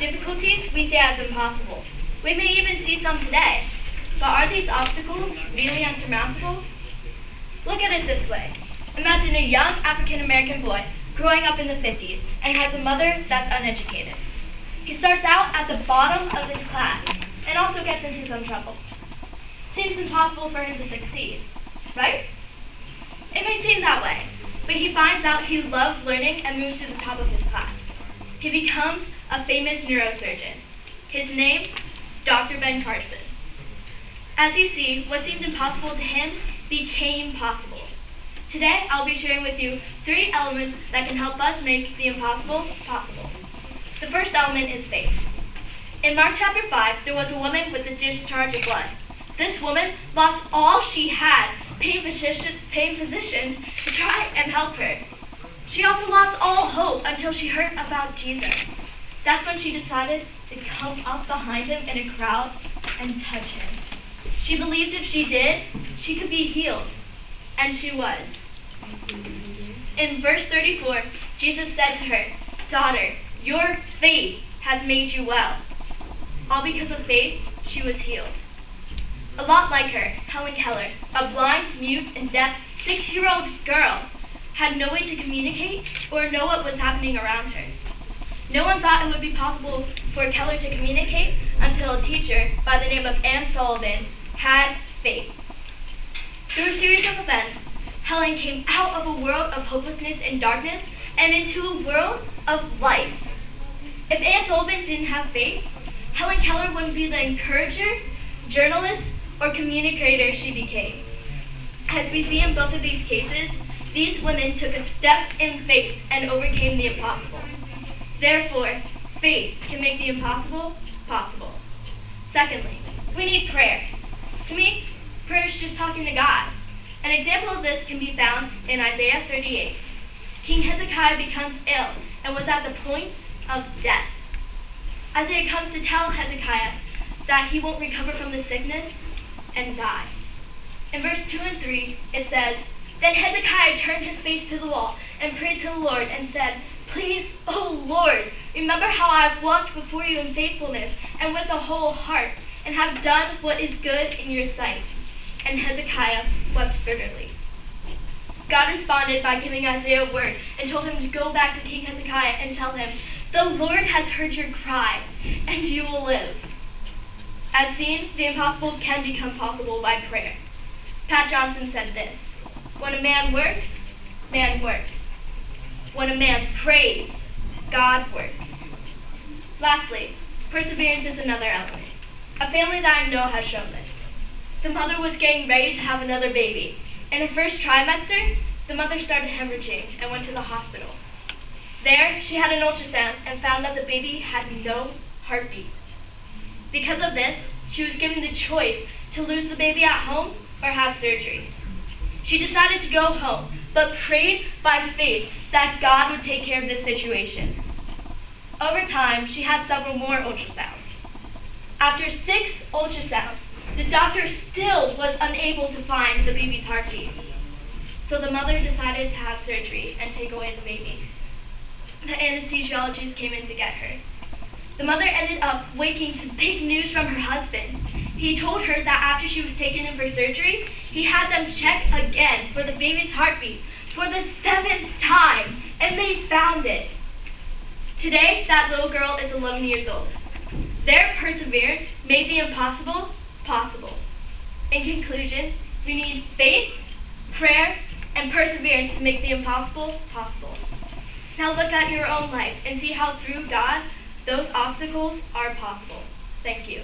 Difficulties we see as impossible. We may even see some today. But are these obstacles really unsurmountable? Look at it this way. Imagine a young African-American boy growing up in the 50s and has a mother that's uneducated. He starts out at the bottom of his class and also gets into some trouble. Seems impossible for him to succeed, right? It may seem that way, but he finds out he loves learning and moves to the top of his class. He becomes a famous neurosurgeon. His name, Dr. Ben Carson. As you see, what seemed impossible to him became possible. Today, I'll be sharing with you 3 elements that can help us make the impossible possible. The first element is faith. In Mark chapter 5, there was a woman with a discharge of blood. This woman lost all she had, paying physicians to try and help her. She also lost all hope until she heard about Jesus. That's when she decided to come up behind him in a crowd and touch him. She believed if she did, she could be healed. And she was. In verse 34, Jesus said to her, "Daughter, your faith has made you well." All because of faith, she was healed. A lot like her, Helen Keller, a blind, mute, and deaf 6-year-old girl, had no way to communicate or know what was happening around her. No one thought it would be possible for Keller to communicate until a teacher by the name of Anne Sullivan had faith. Through a series of events, Helen came out of a world of hopelessness and darkness and into a world of light. If Anne Sullivan didn't have faith, Helen Keller wouldn't be the encourager, journalist, or communicator she became. As we see in both of these cases, these women took a step in faith and overcame the impossible. Therefore, faith can make the impossible possible. Secondly, we need prayer. To me, prayer is just talking to God. An example of this can be found in Isaiah 38. King Hezekiah becomes ill and was at the point of death. Isaiah comes to tell Hezekiah that he won't recover from the sickness and die. In verse 2 and 3, it says, "Then Hezekiah turned his face to the wall and prayed to the Lord and said, 'Please, O Lord, remember how I have walked before you in faithfulness and with a whole heart, and have done what is good in your sight.' And Hezekiah wept bitterly." God responded by giving Isaiah a word and told him to go back to King Hezekiah and tell him, "The Lord has heard your cry, and you will live." As seen, the impossible can become possible by prayer. Pat Johnson said this, "When a man works, man works. When a man prays, God works." Lastly, perseverance is another element. A family that I know has shown this. The mother was getting ready to have another baby. In her first trimester, the mother started hemorrhaging and went to the hospital. There, she had an ultrasound and found that the baby had no heartbeat. Because of this, she was given the choice to lose the baby at home or have surgery. She decided to go home, but prayed by faith that God would take care of this situation. Over time, she had several more ultrasounds. After 6 ultrasounds, the doctor still was unable to find the baby's heartbeat. So the mother decided to have surgery and take away the baby. The anesthesiologist came in to get her. The mother ended up waking to big news from her husband. He told her that after she was taken in for surgery, he had them check again for the baby's heartbeat for the 7th time, and they found it. Today, that little girl is 11 years old. Their perseverance made the impossible possible. In conclusion, we need faith, prayer, and perseverance to make the impossible possible. Now look at your own life and see how through God, those obstacles are possible. Thank you.